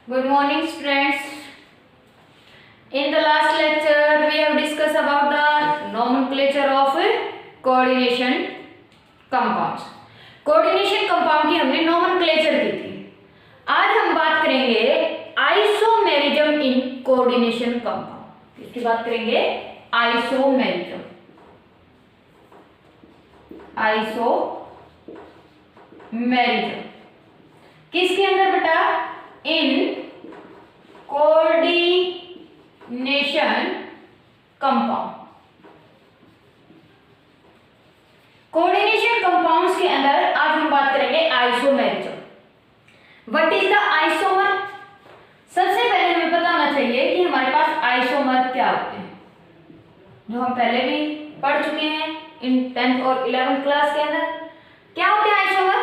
Good morning, students. In the last lecture, we have discussed about the nomenclature of coordination compounds. Coordination compound की हमने nomenclature की थी. आज हम बात करेंगे आइसोमेरिज्म इन कोऑर्डिनेशन कंपाउंड. इसकी बात करेंगे आइसोमेरिज्म. आइसोमेरिज्म किसके अंदर बेटा? In coordination compound. Coordination compounds के अंदर आज हम बात करेंगे isomerism. What is the isomer? सबसे पहले हमें पता होना चाहिए कि हमारे पास आइसोमर क्या होते हैं, जो हम पहले भी पढ़ चुके हैं इन 10th और 11th क्लास के अंदर. क्या होते हैं isomer?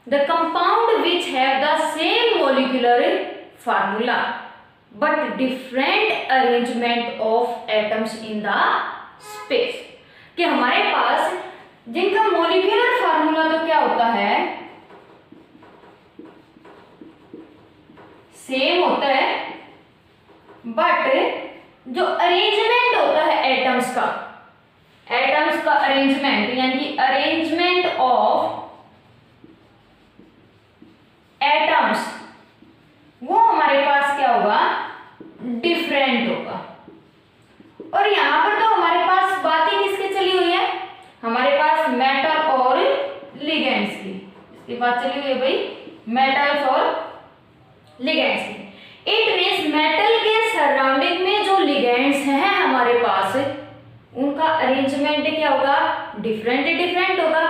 The compound which have the same molecular formula but different arrangement of atoms in the space. कि हमारे पास जिनका मॉलिक्यूलर फार्मूला तो क्या होता है, सेम होता है, बट जो अरेंजमेंट होता है एटम्स का अरेंजमेंट यानी कि अरेंजमेंट ऑफ एटम्स वो हमारे पास क्या होगा? डिफरेंट होगा. और यहां पर तो हमारे पास बात ही किसकी चली हुई है? हमारे पास मेटल और लिगेंड्स की. इसकी बात चली हुई है भाई, मेटल्स और लिगेंड्स की. इट मींस मेटल के सराउंडिंग में जो लिगेंड्स हैं हमारे पास, उनका अरेंजमेंट क्या होगा? डिफरेंट होगा,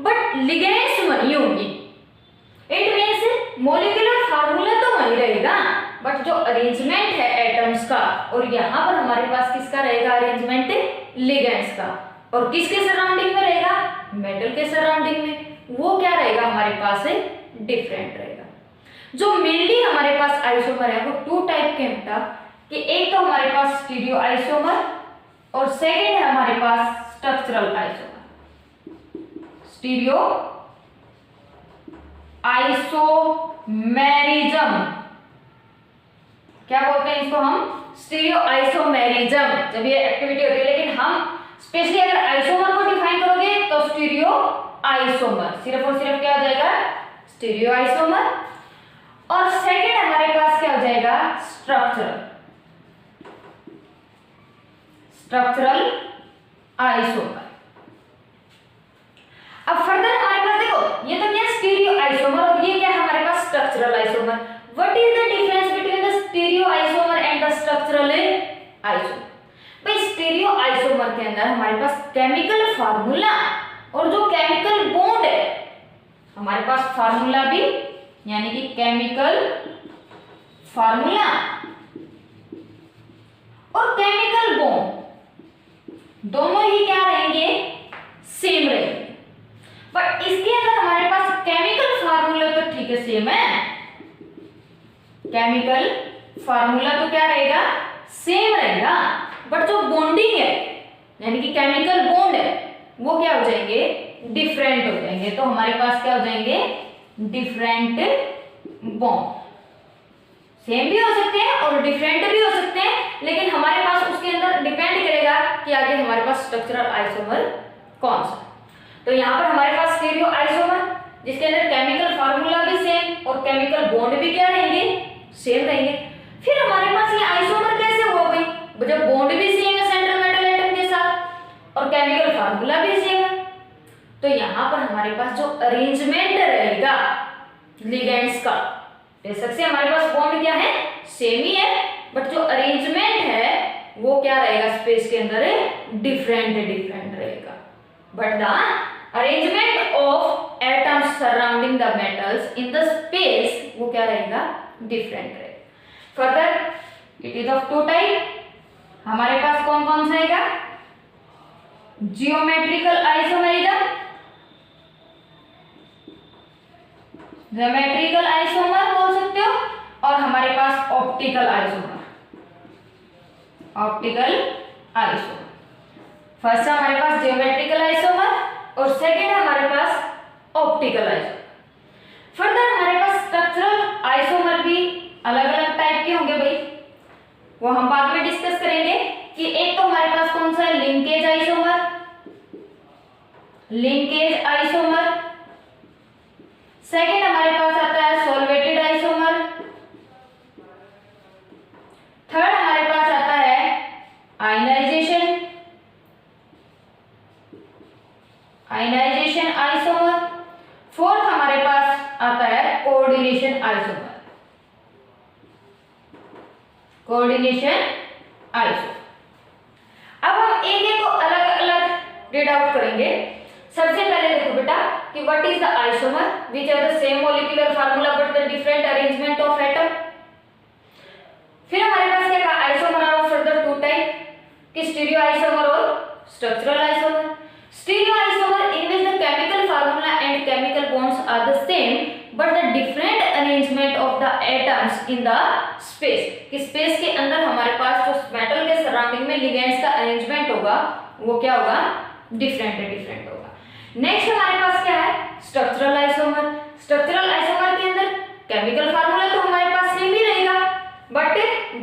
बट लिगेंड्स वही होंगी. इट मींस मॉलिक्यूलर फार्मूला तो वही रहेगा, बट जो अरेंजमेंट है एटम्स का, और यहां पर हमारे पास किसका रहेगा अरेंजमेंट? लिगेंड्स का. और किसके सराउंडिंग में रहेगा? मेटल के सराउंडिंग में. वो क्या रहेगा हमारे पास? डिफरेंट रहेगा. जो मेनली हमारे पास आइसोमर है वो 2 टाइप के हैं, कि एक तो हमारे पास स्टीरियो आइसोमर और सेकेंड है हमारे पास स्ट्रक्चरल आइसोमर. स्टीरियो आइसोमेरिज्म क्या बोलते हैं इसको हम? स्टीरियो आइसोमेरिज्म जब ये एक्टिविटी होती है. लेकिन हम स्पेशली अगर आइसोमर को डिफाइन करोगे तो स्टीरियो आइसोमर, सिर्फ और सिर्फ क्या हो जाएगा? Stereo isomer. और सेकेंड हमारे पास क्या हो जाएगा? Structural isomer. अब फर्दर हमारे पास देखो, ये तो क्या स्टीरियो आइसोमर और ये क्या है हमारे पास? Structural isomer. What is the difference between the stereo isomer and the structural isomer? भाई स्टीरियो आइसोमर के अंदर हमारे पास केमिकल फार्मूला और जो केमिकल बॉन्ड है, हमारे पास फार्मूला भी यानी कि केमिकल फार्मूला और केमिकल बॉन्ड दोनों ही क्या रहेंगे? सेम रहेंगे. बट इसके अंदर हमारे पास केमिकल फार्मूला तो ठीक है सेम है, केमिकल फार्मूला तो क्या रहेगा? सेम रहेगा, बट जो बॉन्डिंग है यानी कि केमिकल बॉन्ड है वो क्या हो जाएंगे? डिफरेंट हो जाएंगे. तो हमारे पास क्या हो जाएंगे? Different bond. सेम भी हो सकते हैं और डिफरेंट भी हो सकते हैं, लेकिन हमारे पास उसके अंदर डिपेंड करेगा कि आगे हमारे पास स्ट्रक्चरल आइसोमर कौन सा. तो यहाँ पर हमारे पास स्टीरियो आइसोमर जिसके अंदर केमिकल फार्मूला भी सेम और केमिकल बॉन्ड भी क्या रहेंगे? सेम रहेंगे. फिर हमारे पास ये आइसोमर कैसे हुआ भाई? जब बॉन्ड भी सेम है सेंट्रल मेटल एटम के साथ और केमिकल फार्मूला भी सेम है, तो यहाँ पर हमारे पास जो अरेंजमेंट रहेगा लिगेंड्स का, बेशक से हमारे पास बॉन्ड क्या है? सेम ही है, बट जो अरेंजमेंट है वो क्या रहेगा? स्पेस के अंदर डिफरेंट रहेगा. But the arrangement of atoms surrounding the metals in the space वो क्या रहेगा? Different रहेगा. Further, it is of 2 type. हमारे पास कौन कौन सा रहेगा? Geometrical isomerism, geometrical isomer बोल सकते हो, और हमारे पास optical isomer. फर्स्ट हमारे पास जियोमेट्रिकल आइसोमर और सेकंड हमारे पास ऑप्टिकल आइसोमर. फर्दर हमारे पास स्ट्रक्चरल आइसोमर भी अलग अलग कोऑर्डिनेशन आइसोमर, कोऑर्डिनेशन आइसोमर। अब हम एक एक को अलग अलग रीड आउट करेंगे। सबसे पहले देखो बेटा कि what is the isomer which have the same molecular formula but the different arrangement of atom. फिर हमारे पास क्या कहा, isomer are further two type, कि स्टीरियो आइसोमर और structural isomer. Stereo isomer in which the chemical formula and chemical bonds are the same but the different arrangement of the atoms in the space, कि space के अंदर हमारे पास जो metal के surrounding में ligands का arrangement होगा वो क्या होगा, डिफरेंट होगा। नेक्स्ट हमारे पास क्या है, स्ट्रक्चरल आइसोमर। स्ट्रक्चरल आइसोमर के अंदर केमिकल फार्मूला तो हमारे पास सेम ही रहेगा बट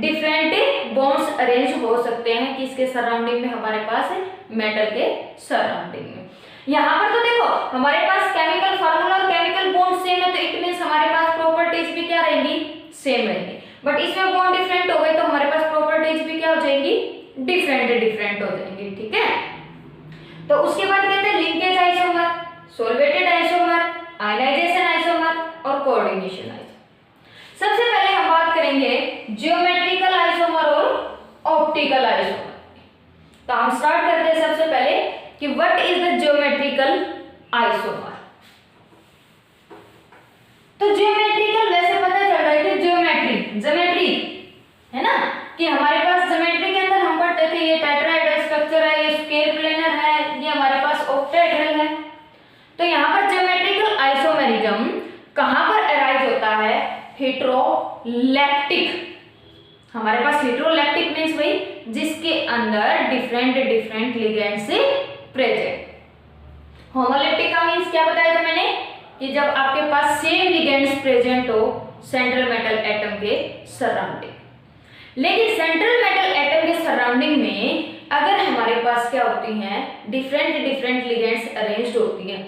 डिफरेंट बॉन्ड्स अरेंज हो सकते हैं किसके सराउंडिंग में, हमारे पास मेटल के सराउंडिंग में। यहाँ पर तो देखो हमारे पास केमिकल फार्मूला और केमिकल बॉन्ड सेम है, तो इट मींस हमारे पास प्रॉपर्टीज भी क्या रहेंगी, सेम रहेंगी। बट इसमें बॉन्ड डिफरेंट हो गए तो हमारे पास प्रॉपर्टीज भी क्या हो जाएंगी, डिफरेंट हो जाएंगी। ठीक है, तो उसके बाद कहते हैं linkage isomer, solvated isomer, ionization isomer और कोऑर्डिनेशन आइसोमर। सबसे पहले हम बात करेंगे ज्योमेट्रिकल आइसोमर और ऑप्टिकल आइसोमर। तो हम स्टार्ट करते हैं सबसे पहले कि what is the geometrical isomer. तो ज्योमेट्रिकल वैसे पता चल रहा है कि ज्योमेट्री है ना, कि हमारे पास ज्योमेट्री के अंदर हम पढ़ते थे ये टेट्राहेड्रल स्ट्रक्चर है, ये स्क्वायर प्लेनर है, ये हमारे पास ऑक्टाहेड्रल है। तो यहाँ पर ज्योमेट्रिकल आइसोमेरिज्म कहाँ पर अराइज होता है, हेटेरोलेप्टिक। हमारे पास हेटेरोलेप्टिक मींस भाई जिसके अंदर डिफरेंट लिगेंड्स प्रेजेंट। होमोलेप्टिक का मींस क्या बताया था मैंने, कि जब आपके पास सेम लिगेंड्स प्रेजेंट हो सेंट्रल मेटल एटम के सराउंडिंग। लेकिन सेंट्रल मेटल एटम के सराउंडिंग में अगर हमारे पास क्या होती हैं, डिफरेंट लिगेंड्स अरेंज्ड होती हैं,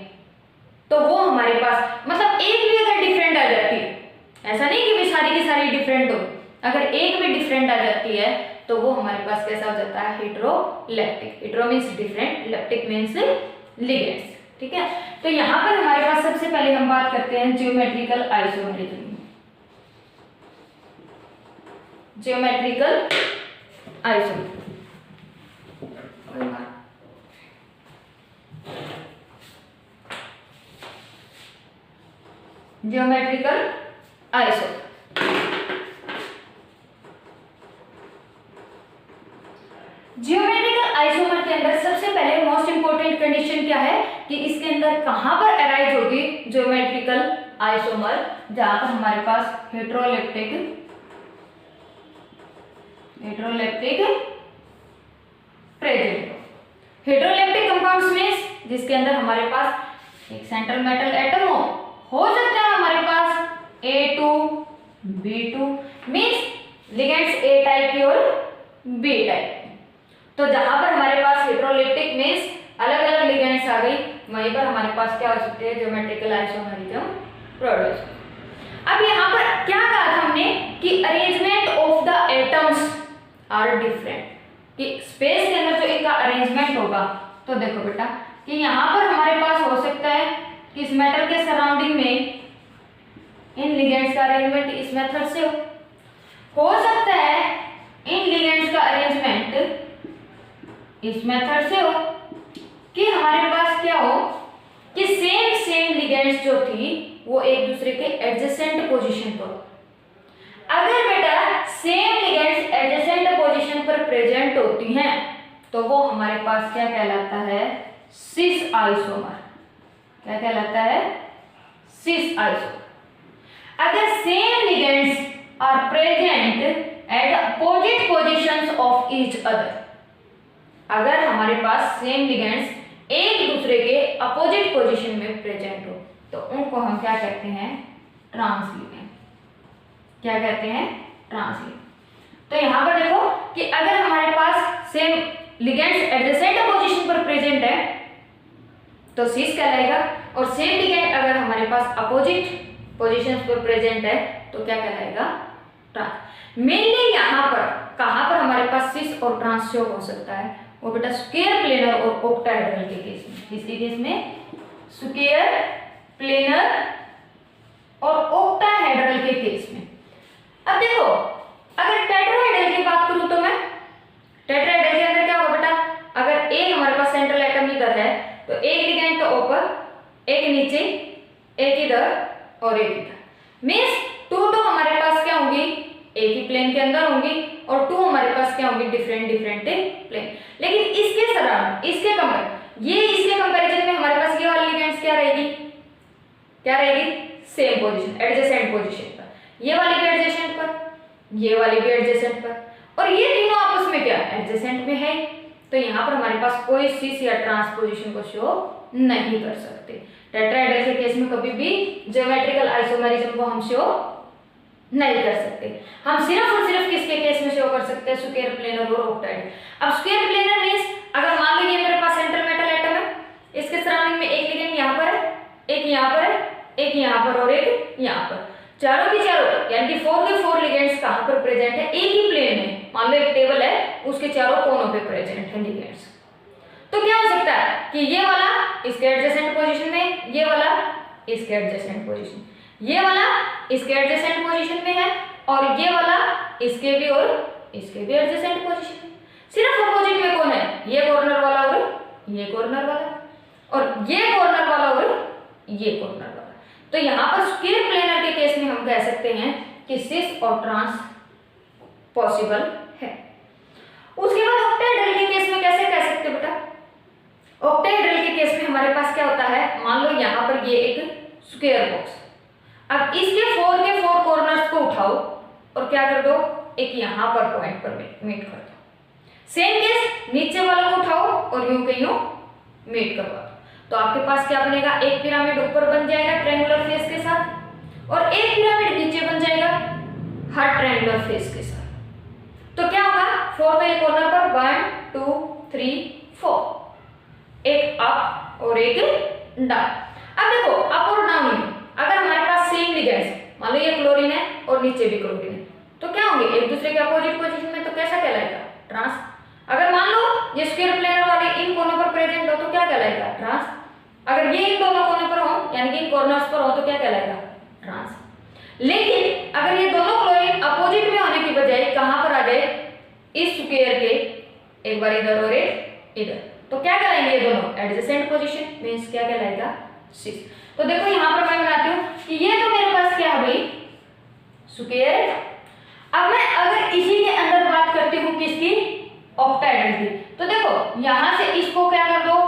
तो वो हमारे पास मतलब एक भी अगर डिफरेंट आ जाती है, ऐसा नहीं कि भी सारी की सारी डिफरेंट हो, अगर एक भी डिफरेंट आ जाती है तो वो हमारे पास कैसा हो जाता है, heteroleptic. Hetero means different, leptic means ligands. ठीक है, तो यहाँ पर हमारे पास सबसे पहले हम बात करते हैं geometrical isomerism. Geometrical isomerism geometrical isomer. Geometrical isomer के अंदर सबसे पहले मोस्ट इंपोर्टेंट कंडीशन क्या है कि इसके अंदर कहां पर अराइज होगी ज्योमेट्रिकल आइसोमर, जहां पर हमारे पास heteroleptic present. Heteroleptic compounds means जिसके अंदर हमारे पास एक सेंट्रल मेटल एटम हो सकता है हमारे पास A2 B2 means ligands A type की और B टाइप। तो जहां पर हमारे पास हेटेरोलेप्टिक मींस अलग अलग लिगेंड्स आ गई, वहीं पर हमारे पास क्या हो सकते हैं, ज्योमेट्रिकल आइसोमेरिज्म प्रोड्यूस। अब यहाँ पर क्या कहा था हमने कि arrangement of the atoms are different, कि स्पेस के अंदर जो इनका अरेंजमेंट होगा। तो देखो बेटा कि यहाँ पर हमारे पास हो सकता है कि इस मेटल के सराउंडिंग में इन लिगेंड्स का अरेंजमेंट इस मेथड से हो सकता है, इन लिगेंड्स का अरेंजमेंट इस मेथड से हो, कि हमारे पास क्या हो कि सेम लिगेंड्स जो थी वो एक दूसरे के एडजेसेंट पोजीशन पर। अगर बेटा सेम लिगेंड्स एडजेसेंट पोजीशन पर प्रेजेंट होती हैं तो वो हमारे पास क्या कहलाता है, सिस आइसोमर। क्या कहलाता है, सिस आइसोमर। अगर same ligands are present at opposite positions of each other, अगर हमारे पास सेम लिगेंड्स एक दूसरे के अपोजिट पोजीशन में प्रेजेंट हो तो उनको हम क्या कहते हैं, ट्रांस लिगेंड। क्या कहते हैं, ट्रांस लिगेंड। तो यहाँ पर देखो कि अगर हमारे पास सेम लिगेंड्स एडजेसेंट पोजीशन पर प्रेजेंट है तो सिस कहलाएगा, और सेम लिगेंड अगर हमारे पास अपोजिट पोजीशंस पर प्रेजेंट है तो क्या कहलाएगा, ट्रांस। मेनली यहाँ पर कहाँ पर हमारे पास सिस और ट्रांस शो हो सकता है, वो बेटा स्क्वायर प्लेनर और ऑक्टाहेड्रल के केस में। किसके केस में, स्क्वायर प्लेनर और ऑक्टाहेड्रल के केस में। अब देखो अगर टेट्राहेड्रल की बात करूं तो मैं टेट्राहेड्रल के अंदर क्या होगा बेटा, अगर एक हमारे पास सेंट्रल एटम इधर है तो एक लिगेंड तो ऊपर, एक नीचे, एक इधर और एक इधर। मींस 2 तो हमारे पास क्या होंगी, एक ही प्लेन के अंदर होंगी और 2 हमारे पास क्या होंगी, डिफरेंट डिफरेंट प्लेन। लेकिन इसके सराउंड इसके कंपैरिजन में हमारे पास ये वाली लिगेंड्स क्या रहेगी, सेम पोजीशन, एडजेसेंट पोजीशन पर। ये वाली भी एडजेसेंट पर, ये वाली भी एडजेसेंट पर, और ये तीनों आपस में क्या एडजेसेंट में है। तो यहाँ पर हमारे पास कोई सिस या ट्रांसपोजिशन को शो नहीं कर सकते। टेट्राहेड्रल के केस में कभी भी ज्योमेट्रिकल आइसोमेरिज्म को हम शो नहीं कर सकते। हम सिर्फ और सिर्फ किसके केस में शो कर सकते हैं, स्क्वायर प्लेनर और ऑक्टाहेड्रल। अब स्क्वायर प्लेनर मींस अगर मान लीजिए मेरे पास सेंट्रल मेटल एटम है, इसके सराउंडिंग में एक लिगेंड यहाँ पर है, एक यहाँ पर है, एक यहाँ पर और एक यहाँ पर, चारों की चारों यानी कि 4 के 4 लिगेंड्स कहाँ पर प्रेजेंट है, एक ही प्लेन में। मान लो एक टेबल है, उसके चारों कोनों पे प्रेजेंट है लिगेंड्स। तो क्या हो सकता है कि ये वाला इसके एडजेसेंट पोजीशन में, ये वाला इसके एडजेसेंट पोजीशन, ये वाला इसके एडजेसेंट पोजीशन में है और ये वाला इसके भी और इसके भी एडजेसेंट पोजीशन में। सिर्फ अपोजिट में कौन है, ये कॉर्नर वाला और ये कॉर्नर वाला, और ये कॉर्नर वाला और ये कॉर्नर वाला। तो यहाँ पर स्क्वायर प्लेनर के केस में हम कह सकते हैं कि सिस और ट्रांस पॉसिबल है। उसके बाद ऑक्टाहेड्रल के केस में कैसे कह सकते बेटा, ऑक्टाहेड्रल के केस में हमारे पास क्या होता है, मान लो यहाँ पर ये एक स्क्वायर बॉक्स, अब इसके 4 के 4 कॉर्नर्स को उठाओ और क्या कर दो, एक यहाँ पर पॉइंट पर मीट कर दो। सेम केस नीचे वाला को उठाओ और यूं के यूं मीट करवा दो। तो आपके पास क्या बनेगा, एक पिरामिड ऊपर बन जाएगा ट्रायंगुलर फेस के साथ और एक पिरामिड नीचे बन जाएगा हर ट्रायंगुलर फेस के साथ। तो क्या होगा, 4 तो एक कॉर्नर पर 1 2 3 4, एक अप और एक डाउन। अब देखो अप और डाउन में अगर हमारे पास सेम लिगेंड्स, मान लो ये क्लोरीन है और नीचे भी क्लोरीन है, तो क्या होंगे एक दूसरे के अपोजिट पोजीशन में, तो कैसा कहलाएगा, ट्रांस। अगर मान लो ये स्क्वायर प्लेनर वाले इन कोनों पर प्रेजेंट हो तो क्या कहलाएगा, ट्रांस। अगर ये इन दोनों कोनों पर हो यानी कि इन कॉर्नर्स पर हो तो क्या कहलाएगा, ट्रांस। लेकिन अगर ये दोनों क्लोरीन अपोजिट में होने की बजाय कहां पर आ जाए, इस स्क्वायर के एक बार इधर और एक इधर, तो क्या कहलाएंगे ये दोनों, एडजेसेंट पोजीशन, मींस क्या कहलाएगा, सिस। तो देखो यहां पर मैं बनाती हूं कि ये तो मेरे पास क्या है भाई, स्क्वायर है। अब मैं अगर इसी के अंदर बात करती हूं किसकी, ऑक्टाहेड्रल की, तो देखो यहां से इसको क्या कर दो,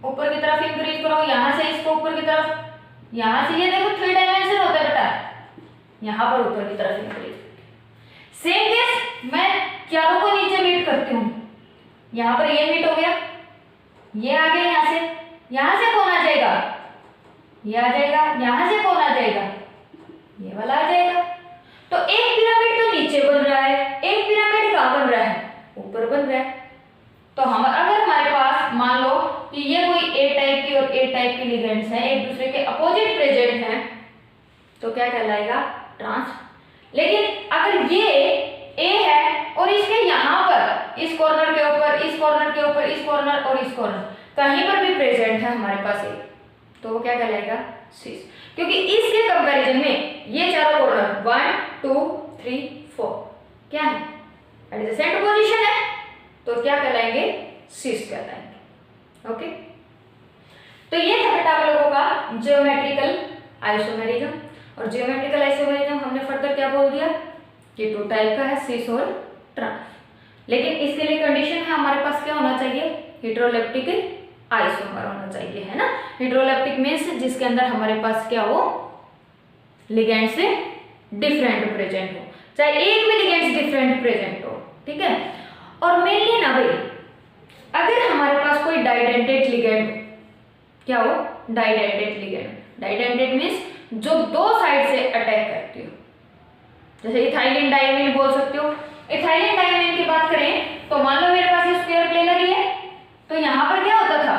ऊपर की तरफ इंक्रीज करो, यहां से इसको ऊपर की तरफ, यहां से ये देखो 3 डायमेंशन होता है बेटा, यहां पर ऊपर की तरफ इंक्रीज। सेम केस मैं चारों को नीचे मीट करती हूं, यहां पर ये मीट हो गया, ये आ गया, यहां से कौन आ जाएगा, ये आ जाएगा, यहां से कौन आ जाएगा, ये वाला आ जाएगा। तो एक पिरामिड तो नीचे बन रहा है, एक पिरामिड कहां बन रहा है, ऊपर बन रहा है। तो हम अगर हमारे पास मान लो कि ये कोई ए टाइप की और ए टाइप की लिगेंड्स हैं, एक दूसरे के अपोजिट प्रेजेंट हैं, तो क्या कहलाएगा, ट्रांस। लेकिन अगर ये ए है और इसके यहाँ पर इस कॉर्नर के ऊपर, इस कॉर्नर के ऊपर, इस कॉर्नर और इस कॉर्नर कहीं पर भी प्रेजेंट है हमारे पास ए, तो वो क्या कहलाएगा, सिस। क्योंकि इसके कंपैरिजन में ये चारों कॉर्नर 1 2 3 4 क्या है, एडजेसेंट पोजीशन है, तो क्या कहलाएंगे, सिस कहलाएंगे। ओके, तो ये था बेटा आप लोगों का ज्योमेट्रिकल आइसोमेरिज्म। और ज्योमेट्रिकल आइसोमेरिज्म हमने फर्दर क्या बोल दिया कि 2 टाइप का है, सिस और ट्रांस। लेकिन इसके लिए कंडीशन है हमारे पास क्या होना चाहिए, हेटेरोलेप्टिक आइसोमर होना चाहिए, है ना। हेटेरोलेप्टिक मींस जिसके अंदर हमारे पास क्या हो, लिगेंड से डिफरेंट प्रेजेंट हो, चाहे एक भी लिगेंड डिफरेंट प्रेजेंट हो, ठीक है। और मेनली ना भाई अगर हमारे पास कोई डाइडेंटेड लिगेंड, क्या हो, डाइडेंटेड लिगेंड। डाइडेंटेड मींस जो 2 साइड से अटैक करती हो, जैसे इथाइलिन डाइमीन बोल सकते हो। इथाइलिन डाइमीन की बात करें तो मान लो मेरे पास ये स्क्वायर प्लेनर ही है, तो यहाँ पर क्या होता था,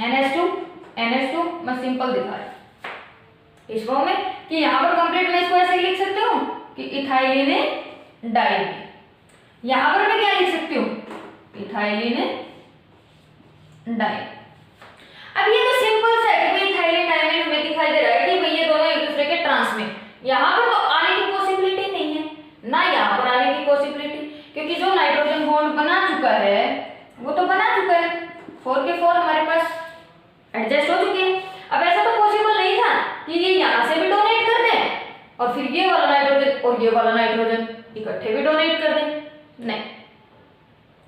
NH2 मैं सिंपल दिखा रही इस फॉर्म में कि यहाँ पर कंप्लीट मैं इसको ऐसे लिख सकती हूँ कि इथाइलिन डाइमीन। यहाँ पर मैं क्या लिख सकती हूँ, इथाइलिन डाइमीन। अब ये तो सिंपल सा है कि इथाइलिन डाइमीन हमें दिखाई दे रहा है कि भाई ये दोनों ट्रांस में, यहाँ पर तो आने की पॉसिबिलिटी नहीं है ना, यहाँ पर आने की पॉसिबिलिटी, क्योंकि जो नाइट्रोजन बॉन्ड बना चुका है वो तो बना चुका है, 4 के 4 हमारे पास एडजस्ट हो चुके हैं। अब ऐसा तो पॉसिबल नहीं था कि ये यहाँ से भी डोनेट कर दें और फिर ये वाला नाइट्रोजन और ये वाला नाइट्रोजन इकट्ठे भी डोनेट कर दें, नहीं।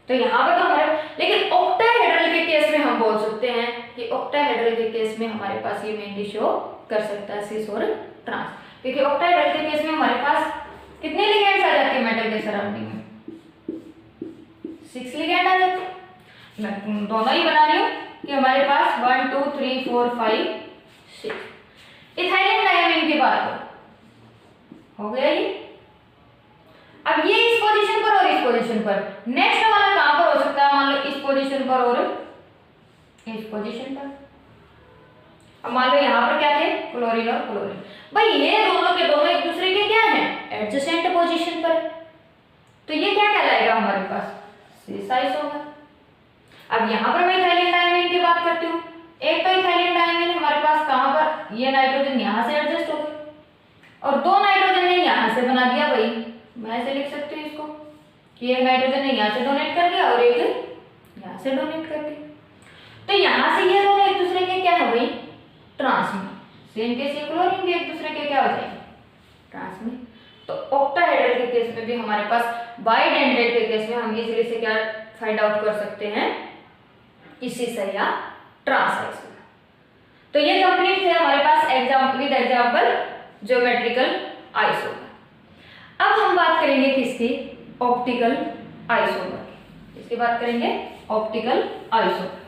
तो यहाँ पर तो हमारे, लेकिन ऑक्टाहेड्रल के केस में हम बोल सकते हैं कि ऑक्टाहेड्रल के केस में हमारे पास ये मेनली शो कर सकता है सिस और ट्रांस, क्योंकि ऑक्टाहेड्रल के केस में हमारे पास कितने लिगेंड्स आ जाते हैं मेटल के सराउंडिंग में, 6 लिगेंड आ जाते हैं। मैं दोनों ही बना रही हूँ कि हमारे पास 1 2 3 4 5 6। इथाइलिन डायमीन की बात हो गया ये। अब ये इस पोजीशन पर और इस पोजीशन पर, नेक्स्ट वाला कहां पर हो सकता है, मान लो इस पोजीशन पर और इस पोजीशन पर। अब मान लो यहां पर क्या थे, क्लोरीन और क्लोरीन, भाई ये दोनों के दोनों एक दूसरे के क्या है, एडजेसेंट पोजीशन पर, तो ये क्या कहलाएगा हमारे पास, सिस आइसोमर। अब यहां पर मैं इथाइलिन डायमीन की बात करती हूँ, एक तो इथाइलिन डायमीन हमारे पास कहां पर, ये नाइट्रोजन यहां से एडजस्ट हो गई और 2 नाइट्रोजन ने यहां से बना दिया, भाई मैं ऐसे लिख सकती हूँ इसको कि एक नाइट्रोजन ने यहाँ से डोनेट कर दिया और एक यहाँ से डोनेट कर दिया, तो यहाँ से ये दोनों एक दूसरे के क्या है भाई, ट्रांस में। सेम केस ये क्लोरीन भी एक दूसरे के क्या हो जाएंगे, ट्रांस में। तो ऑक्टाहेड्रल के केस में भी हमारे पास, बाइडेंडेट के केस में हम इजीली से क्या फाइंड आउट कर सकते हैं, इसी से या ट्रांस आइसोमर। तो ये कंप्लीट है हमारे पास example with example geometrical isomer. अब हम बात करेंगे किसकी, ऑप्टिकल आइसोमर की। इसकी बात करेंगे ऑप्टिकल आइसोमर।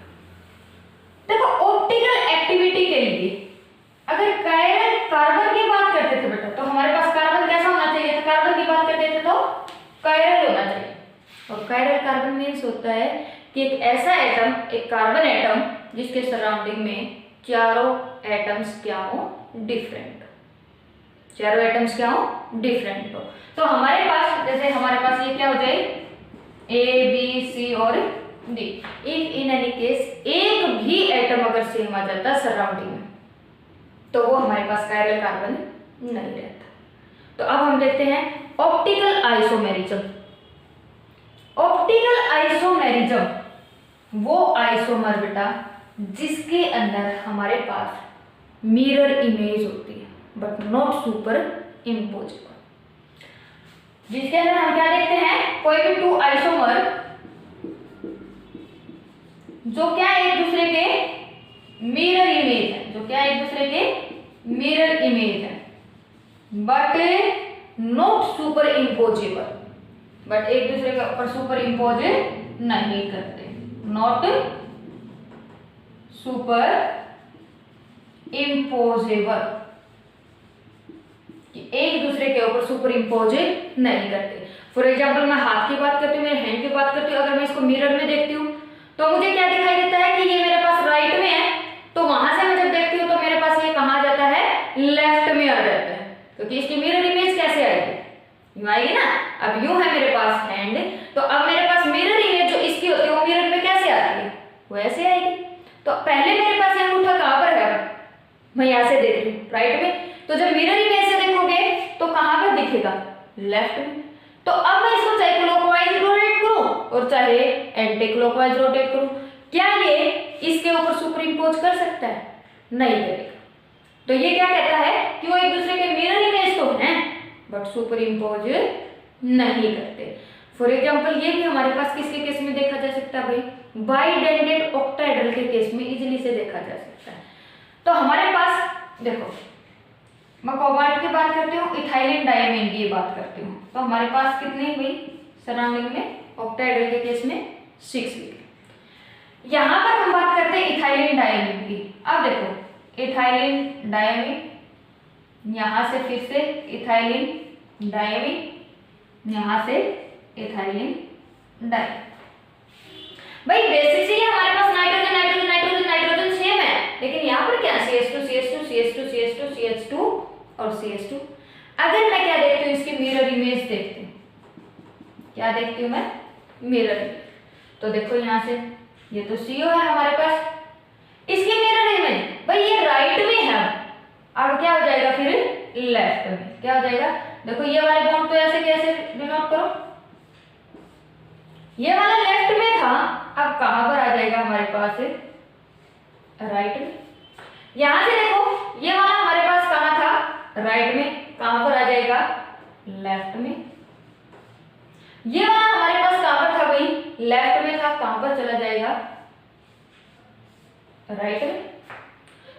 देखो ऑप्टिकल एक्टिविटी के लिए अगर कायरल कार्बन की बात करते थे बेटा, तो हमारे पास कार्बन कैसा होना चाहिए था, कार्बन की बात करते थे तो कायरल होना चाहिए। और कायरल कार्बन मीन्स होता है कि एक ऐसा एटम, एक कार्बन एटम जिसके सराउंडिंग में चारों एटम्स क्या हो, डिफरेंट, चारों एटम्स क्या हो, डिफरेंट हो। तो हमारे पास जैसे हमारे पास ये क्या हो जाए, ए बी सी और D, if in any case एक भी एटम अगर सेम आ जाता सराउंडिंग में तो वो हमारे पास कायरल कार्बन नहीं रहता। तो अब हम देखते हैं ऑप्टिकल आइसोमेरिज्म। ऑप्टिकल आइसोमेरिज्म वो आइसोमर बेटा जिसके अंदर हमारे पास मिरर इमेज होती है बट नॉट सुपर इम्पोजिबल, जिसके अंदर हम क्या देखते हैं, कोई भी 2 आइसोमर जो क्या एक दूसरे के मिरर इमेज है, जो क्या एक दूसरे के मिरर इमेज है but not super imposable, but एक दूसरे के ऊपर सुपर इम्पोज नहीं करते, नॉट सुपर इम्पोजेबल, एक दूसरे के ऊपर सुपर इम्पोज नहीं करते। फॉर एग्जाम्पल मैं हाथ की बात करती हूँ, मेरे हैंड की बात करती हूँ, अगर मैं इसको मिरर में देखती हूँ तो मुझे क्या दिखाई देता है कि ये मेरे पास राइट में है, तो वहां से मैं जब देखती हूँ तो मेरे पास ये कहाँ आ जाता है, लेफ्ट में आ जाता है, क्योंकि इसकी मिरर इमेज कैसे आएगी, यूं आएगी ना। अब यूं है मेरे पास हैंड, तो अब मेरे पास मिरर इमेज जो इसकी होती है वो मिरर में कैसे आती है, वैसे आएगी। तो पहले मेरे पास ये अंगूठा कहाँ पर है, मैं यहाँ से देख रही हूँ राइट में, तो जब मिरर इमेज से देखोगे तो कहाँ पर दिखेगा, लेफ्ट में। तो अब मैं इसको चाहे क्लॉकवाइज रोटेट करूं और चाहे एंटी क्लॉकवाइज रोटेट करूं, क्या ये इसके ऊपर सुपर इम्पोज कर सकता है, नहीं करेगा। तो ये क्या कहता है कि वो एक दूसरे के मिरर इमेज तो हैं बट सुपर इम्पोज नहीं करते। फॉर एग्जाम्पल ये भी हमारे पास किसके केस में देखा जा सकता है भाई, बाइडेंडेट ऑक्टाहेड्रल के केस में इजीली से देखा जा सकता है। तो हमारे पास देखो मैं कोबाल्ट की बात करती हूँ, इथाइलिन डायमीन की बात करती हूँ, तो हमारे पास कितनी हुई सराउंडिंग में, ऑक्टाहेड्रल के केस में 6 लिखे। यहाँ पर हम बात करते हैं इथाइलिन डायमीन की। अब देखो इथाइलिन डायमीन, यहाँ से फिर से इथाइलिन डायमीन, यहाँ से इथाइलिन डायमीन। भाई बेसिकली हमारे पास nitrogen nitrogen nitrogen nitrogen same है, लेकिन यहाँ पर क्या CH2 CH2 CH2 CH2 CH2 और CH2। अगर मैं क्या देखती हूँ, इसकी मिरर इमेज देखती हूँ, क्या देखती हूँ मैं, मिरर इमेज। तो देखो यहाँ से ये तो CO है हमारे पास, इसकी मिरर इमेज भाई ये राइट में है, अब क्या हो जाएगा फिर लेफ्ट में। क्या हो जाएगा, देखो ये वाले बॉन्ड तो ऐसे कैसे डिनोट करो, ये वाला लेफ्ट में था, अब कहां पर आ जाएगा हमारे पास, राइट में। यहां से देखो ये वाला हमारे पास कहां था, राइट में, कहां पर आ जाएगा, लेफ्ट में। ये वाला हमारे पास कहां पर था भाई, लेफ्ट में था, कहां पर चला जाएगा, राइट में।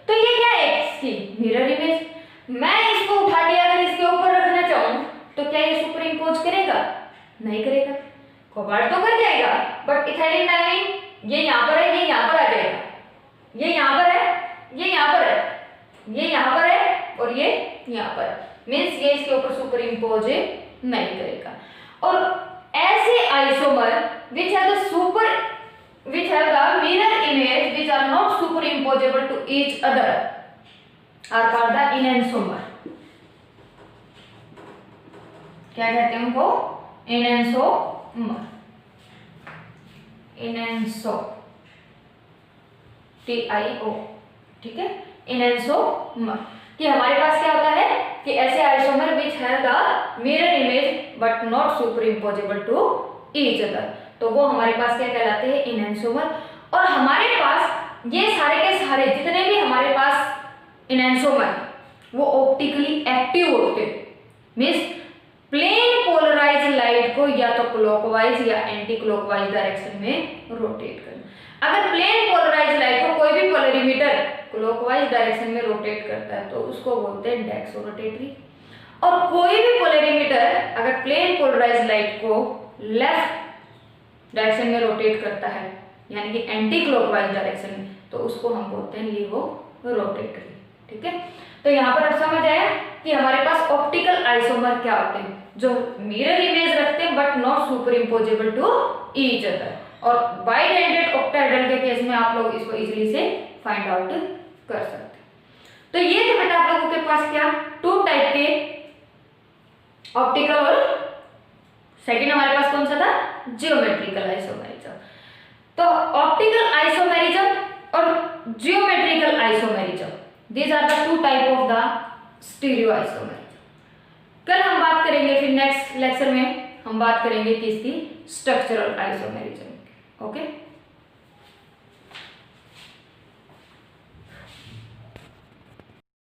तो ये क्या है, इसकी मिरर इमेज। मैं इसको उठा के अगर इसके ऊपर रखना चाहूं तो क्या ये सुपर इम्पोज करेगा, नहीं करेगा, कोबाल्ट तो कर जाएगा, बट इथाइलिन आयोडीन ये यहां पर है, ये यहां पर आ जाएगा, ये यहां पर है, ये यहां पर है, ये यहां पर है और ये यहां पर, मींस ये इसके ऊपर सुपर इम्पोज नहीं करेगा। और ऐसे isomer which have the mirror image which are not superimposable to each other are called the enantiomer। क्या कहते हैं उनको, enantiomer, TIO, ठीक है, enantiomer। कि हमारे पास क्या होता है कि ऐसे isomer which have the mirror image but not superimposable to each other, तो वो हमारे पास क्या कहलाते हैं, enantiomer। और हमारे पास ये सारे के सारे जितने भी हमारे पास enantiomer वो ऑप्टिकली एक्टिव होते हैं, मींस प्लेन पोलराइज लाइट को या तो क्लॉकवाइज या एंटी क्लॉकवाइज डायरेक्शन में रोटेट करना। अगर प्लेन पोलराइज लाइट को कोई भी पोलरीमीटर क्लॉकवाइज डायरेक्शन में रोटेट करता है तो उसको बोलते हैं डेक्सोरोटेटरी। और कोई भी पोलरीमीटर अगर प्लेन पोलराइज लाइट को लेफ्ट डायरेक्शन में रोटेट करता है यानी कि एंटी क्लॉकवाइज डायरेक्शन में, तो उसको हम बोलते हैं लीवो रोटेटरी। ठीक है, तो यहाँ पर अब समझ आया कि हमारे पास ऑप्टिकल आइसोमर क्या होते हैं, जो मिरर इमेज रखते हैं but not superimposable to each other. और बाइडेंटेड ऑक्टाहेड्रल के केस में आप लोग इसको इजीली से फाइंड आउट कर सकते हैं। तो ये थे बेटा आप लोगों के पास क्या, टू टाइप के ऑप्टिकल, और सेकेंड हमारे पास कौन सा था, जियोमेट्रिकल आइसोमेरिज्म। तो ऑप्टिकल आइसोमेरिज्म और geometrical isomerism, these are the two type of the stereo isomerism. कल हम बात करेंगे, फिर नेक्स्ट लेक्चर में हम बात करेंगे किसकी, स्ट्रक्चरल आइसोमेरिज्म। ओके।